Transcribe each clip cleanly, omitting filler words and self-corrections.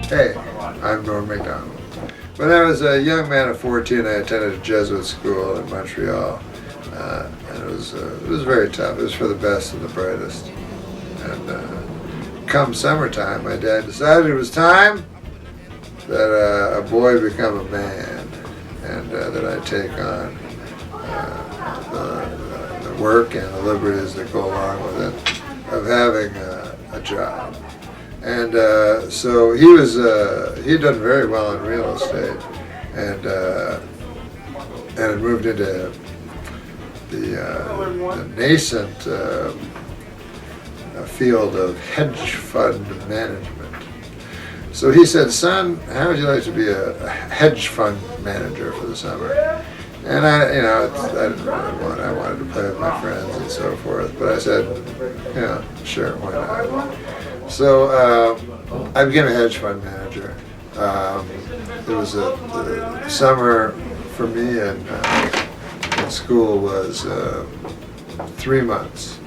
Hey, I'm Norm Macdonald. When I was a young man of 14, I attended a Jesuit school in Montreal, and it was very tough. It was for the best and the brightest. And come summertime, my dad decided it was time that a boy become a man, and that I take on the work and the liberties that go along with it of having a job. And so he'd done very well in real estate, and had moved into the nascent field of hedge fund management. So he said, "Son, how would you like to be a hedge fund manager for the summer?" And I didn't really want. I wanted to play with my friends and so forth. But I said, "Yeah, sure, why not?" So I became a hedge fund manager. It was the summer for me in school was 3 months,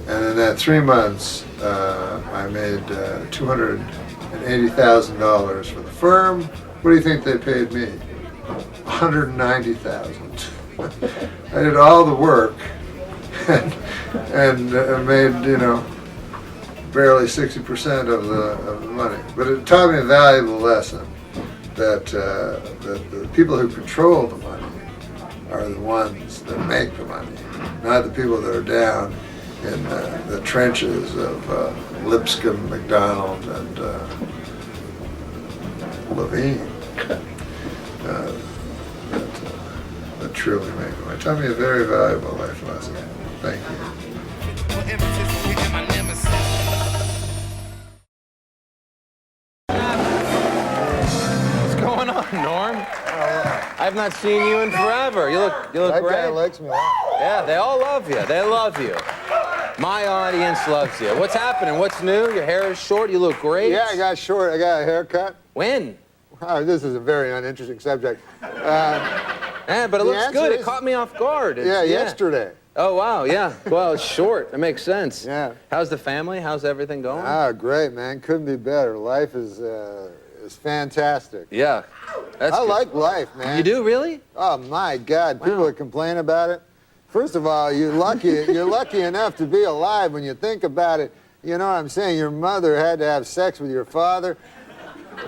and in that 3 months I made $280,000 for the firm. What do you think they paid me? $190,000. I did all the work and made barely 60% of the money. But it taught me a valuable lesson that the people who control the money are the ones that make the money, not the people that are down in the trenches of Lipscomb, Macdonald, and Levine. That truly make them. It taught me a very valuable life lesson. Thank you. What's going on, Norm? I've not seen you in forever. You look That great. guy likes me a lot. Yeah, they all love you. They love you. My audience loves you. What's happening? What's new? Your hair is short. You look great. Yeah, I got short. I got a haircut. When? Oh, this is a very uninteresting subject. Yeah, but it looks good. It caught me off guard. Yeah, yesterday. Oh, wow, yeah. Well, it's short. That makes sense. Yeah. How's the family? How's everything going? Ah, great, man. Couldn't be better. Life is fantastic. Yeah. That's I good. like life, man. You do, really? Oh, my God. People that complain about it. First of all, you're lucky enough to be alive when you think about it. You know what I'm saying? Your mother had to have sex with your father.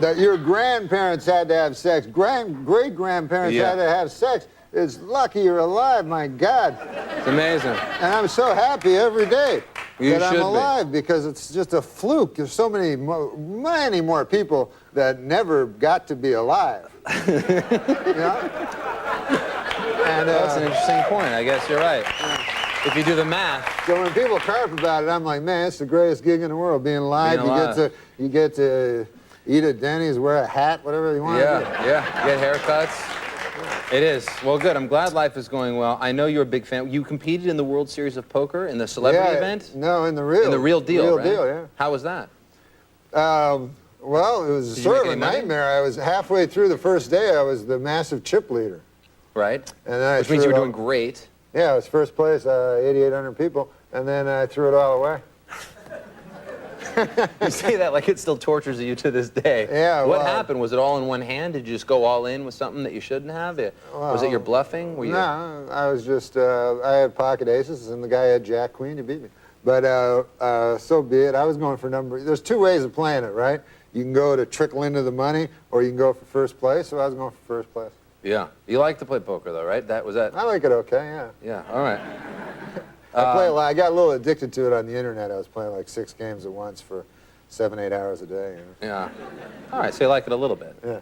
That your grandparents had to have sex. Great-grandparents had to have sex. It's lucky you're alive, my God. It's amazing. And I'm so happy every day that I'm alive because it's just a fluke. There's so many more people that never got to be alive. You know? And, that's an interesting point. I guess you're right. If you do the math. So when people carp about it, I'm like, man, it's the greatest gig in the world, being alive. You get to eat at Denny's, wear a hat, whatever you want. Yeah. Get haircuts. It is. Well, good. I'm glad life is going well. I know you're a big fan. You competed in the World Series of Poker in the celebrity event? No, in the real. In the real deal, right? Real deal, yeah. How was that? Well, it was sort of a nightmare. I was halfway through the first day. I was the massive chip leader. Right. And then which means you were doing great. Yeah, I was first place, 8,800 people, and then I threw it all away. You say that like it still tortures you to this day. Yeah, What happened? Was it all in one hand? Did you just go all in with something that you shouldn't have? Was it your bluffing? No, I was just, I had pocket aces, and the guy had jack queen to beat me. But so be it. I was going for there's two ways of playing it, right? You can go to trickle into the money, or you can go for first place, so I was going for first place. Yeah. You like to play poker, though, right? I like it okay, yeah. Yeah, all right. I play a lot. I got a little addicted to it on the internet. I was playing like 6 games at once for 7-8 hours a day. You know? Yeah. All right, so you like it a little bit. Yeah.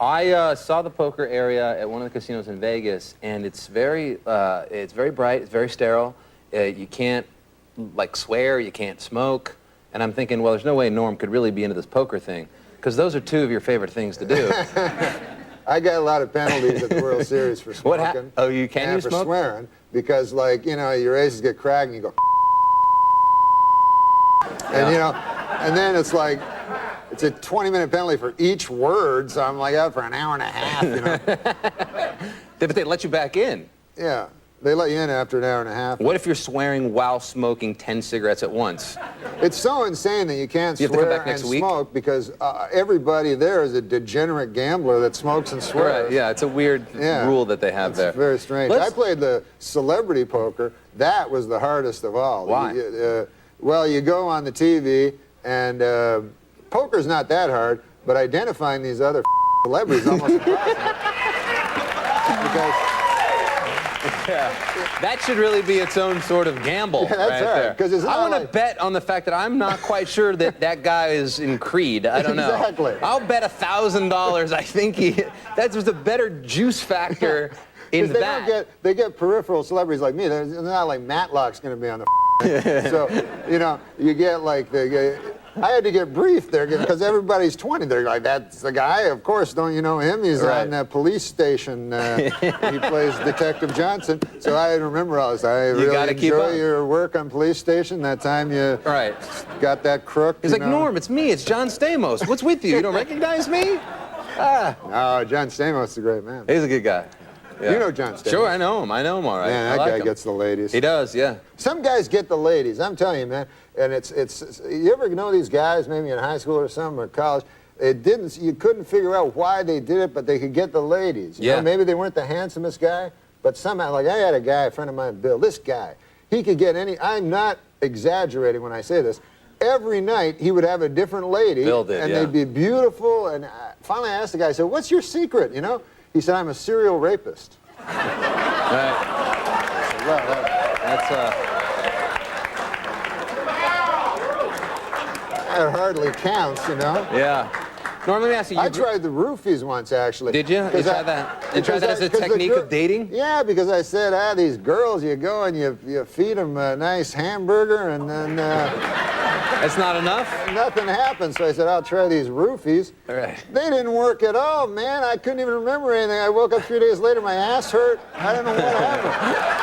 I saw the poker area at one of the casinos in Vegas, and it's very bright, it's very sterile. You can't, like, swear, you can't smoke. And I'm thinking, well, there's no way Norm could really be into this poker thing, because those are two of your favorite things to do. I got a lot of penalties at the World Series for smoking. Oh, you can and you for smoke? Swearing, because, like, you know, your aces get cracked and you go, and, you know, and then it's like, it's a 20-minute penalty for each word, so I'm like out for an hour and a half, you know. But they let you back in. Yeah. They let you in after an hour and a half. What if you're swearing while smoking 10 cigarettes at once? It's so insane that you can't swear and smoke because everybody there is a degenerate gambler that smokes and swears. Right, yeah, it's a weird rule that they have there. It's very strange. I played the celebrity poker. That was the hardest of all. Why? Well, you go on the TV, and poker's not that hard, but identifying these other celebrities is almost impossible. Because... Yeah. That should really be its own sort of gamble. Yeah, that's right. Because I want to bet on the fact that I'm not quite sure that that guy is in Creed. I don't know. Exactly. I'll bet $1,000. I think that's just a better juice factor in that. They get peripheral celebrities like me. They're not like Matlock's going to be on the. So you get like I had to get briefed there because everybody's 20. They're like, that's the guy. Of course, don't you know him? He's on the police station. He plays Detective Johnson. So I remember all this. I really enjoy your work on police station. That time you got that crook. He's like, Norm, it's me. It's John Stamos. What's with you? You don't recognize me? No, John Stamos is a great man. He's a good guy. Yeah. You know John Stamos. Sure, I know him. I know him all right. Man, that guy gets the ladies. He does, yeah. Some guys get the ladies. I'm telling you, man. And it's you ever know these guys, maybe in high school or something or college? You couldn't figure out why they did it, but they could get the ladies. You know, maybe they weren't the handsomest guy, but somehow, like I had a guy, a friend of mine, Bill. This guy, he could get any. I'm not exaggerating when I say this. Every night he would have a different lady, and they'd be beautiful. And finally, I asked the guy, I said, "What's your secret?" You know? He said, "I'm a serial rapist." Right. That hardly counts, you know? Yeah. Norm, let me ask you. I tried the roofies once, actually. Did you? You tried that? You tried that as a technique of dating? Yeah, because I said, these girls, you go and you feed them a nice hamburger, and then... That's not enough? Nothing happened, so I said, I'll try these roofies. All right. They didn't work at all, man. I couldn't even remember anything. I woke up 3 days later, my ass hurt. I don't know what happened.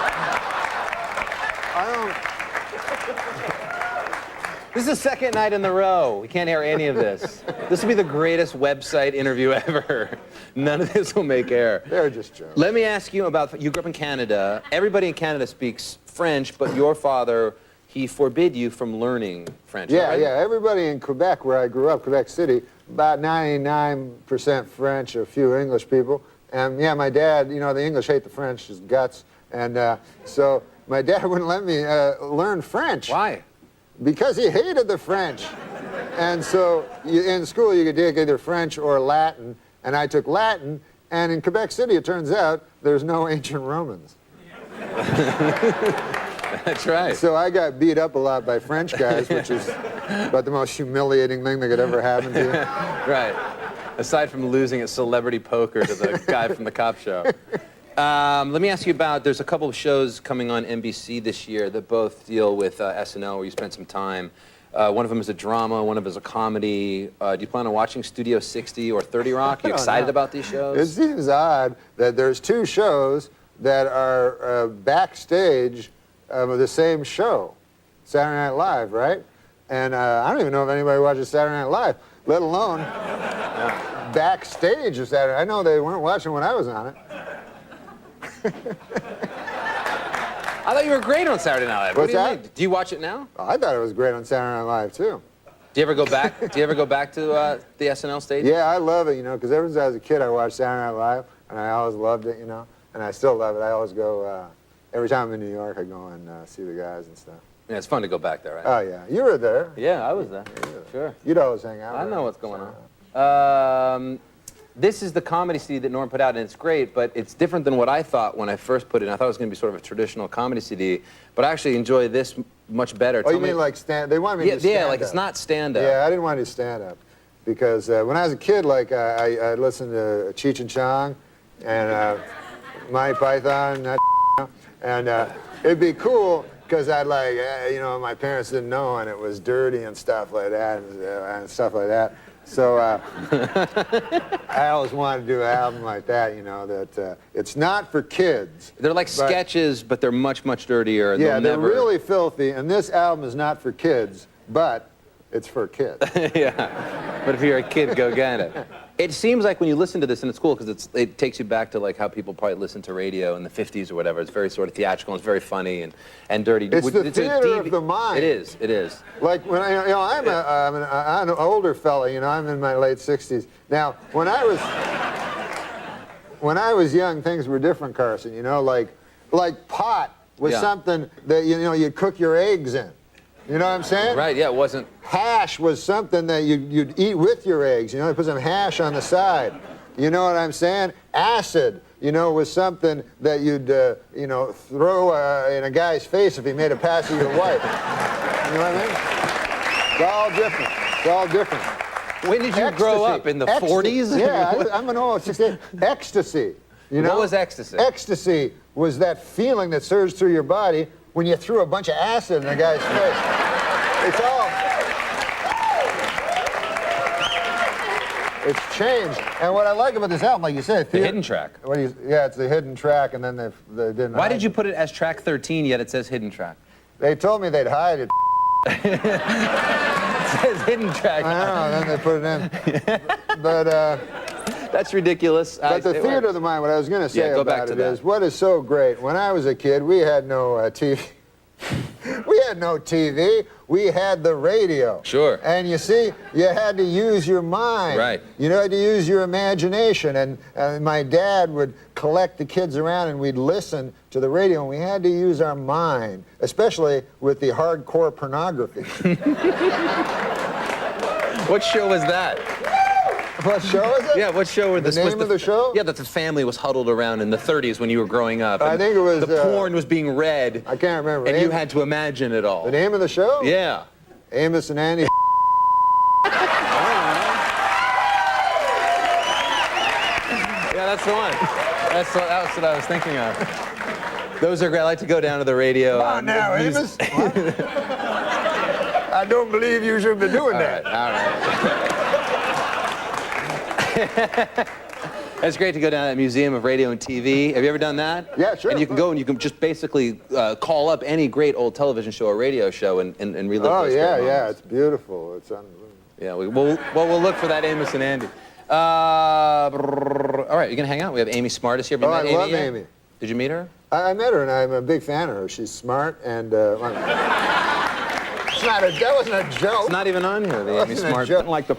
This is the second night in a row. We can't air any of this. This will be the greatest website interview ever. None of this will make air. They're just jokes. Let me ask you about, you grew up in Canada. Everybody in Canada speaks French, but your father, he forbid you from learning French, Yeah, right? yeah. Everybody in Quebec, where I grew up, Quebec City, about 99% French, a few English people. And yeah, my dad, the English hate the French, his guts. And so my dad wouldn't let me learn French. Why? Because he hated the French. And so in school you could take either French or Latin, and I took Latin, and in Quebec City it turns out there's no ancient Romans. That's right. So I got beat up a lot by French guys, which is about the most humiliating thing that could ever happen to you. Right. Aside from losing at celebrity poker to the guy from the cop show. Let me ask you about, there's a couple of shows coming on NBC this year that both deal with SNL, where you spent some time. One of them is a drama, one of them is a comedy. Do you plan on watching Studio 60 or 30 Rock? Are you excited about these shows? It seems odd that there's two shows that are backstage of the same show, Saturday Night Live, right? And I don't even know if anybody watches Saturday Night Live, let alone backstage of Saturday. I know they weren't watching when I was on it. I thought you were great on Saturday Night Live. What's that? Do you watch it now? Oh, I thought it was great on Saturday Night Live, too. Do you ever go back? Do you ever go back to the SNL stage? Yeah, I love it, because ever since I was a kid, I watched Saturday Night Live, and I always loved it, and I still love it. I always go, every time I'm in New York, I go and see the guys and stuff. Yeah, it's fun to go back there, right? Oh, yeah. You were there. Yeah, I was there. Sure. You'd always hang out. I know what's going on. This is the comedy CD that Norm put out, and it's great, but it's different than what I thought when I first put it in. I thought it was going to be sort of a traditional comedy CD, but I actually enjoy this much better. Oh, you mean like they wanted me to do stand-up? Yeah, like it's not stand-up. Yeah, I didn't want to do stand-up because when I was a kid, like I listened to Cheech and Chong and Monty Python, and it'd be cool because I'd my parents didn't know, and it was dirty and stuff like that, and stuff like that. So I always wanted to do an album like that, that it's not for kids. They're like sketches, but they're much, much dirtier. Yeah, they're really filthy, and this album is not for kids, but it's for kids. Yeah, but if you're a kid, go get it. It seems like when you listen to this, and it's cool because it takes you back to like how people probably listened to radio in the 50s or whatever. It's very sort of theatrical, and it's very funny and dirty. It's the theater of the mind. It is, it is. Like when I'm an older fella, I'm in my late 60s. Now, when I was young, things were different, Carson, like pot was something that, you'd cook your eggs in. You know what I'm saying? Right, yeah, it wasn't. Hash was something that you'd eat with your eggs. You put some hash on the side. You know what I'm saying? Acid, was something that you'd, throw in a guy's face if he made a pass at your wife. You know what I mean? It's all different. It's all different. When did you grow up? In the 40s? Yeah, I'm an old 68. Ecstasy. What was ecstasy? Ecstasy was that feeling that surged through your body when you threw a bunch of acid in a guy's face. It's changed. And what I like about this album, like you said, the hidden track. It's the hidden track, and then they didn't. Why did you put it as track 13, yet it says hidden track? They told me they'd hide it. It says hidden track. I know, then they put it in. But that's ridiculous. But the theater of the mind, what I was going to say about it is, what is so great, when I was a kid, we had no TV. We had no TV. We had the radio. Sure. And you see, you had to use your mind. Right. You had to use your imagination. And my dad would collect the kids around and we'd listen to the radio, and we had to use our mind, especially with the hardcore pornography. What show was that? What show is it? Yeah, what show was the name of the show? Yeah, that the family was huddled around in the 30s when you were growing up. I think it was... The porn was being read. I can't remember. And you had to imagine it all. The name of the show? Yeah. Amos and Andy. Yeah, that's the one. That's what I was thinking of. Those are great. I like to go down to the radio. Come on now, Amos. I don't believe you should be doing that. All right. It's great to go down to the Museum of Radio and TV. Have you ever done that? Yeah, sure. And you can go and you can just basically call up any great old television show or radio show and relive those great moments. Yeah, it's beautiful. It's unbelievable. Yeah, we'll look for that Amos and Andy. All right, you gonna hang out? We have Amy Smartus here. I love Amy. Did you meet her? I met her, and I'm a big fan of her. She's smart, and that wasn't a joke. It's not even on here, the Amy Smartus. Like the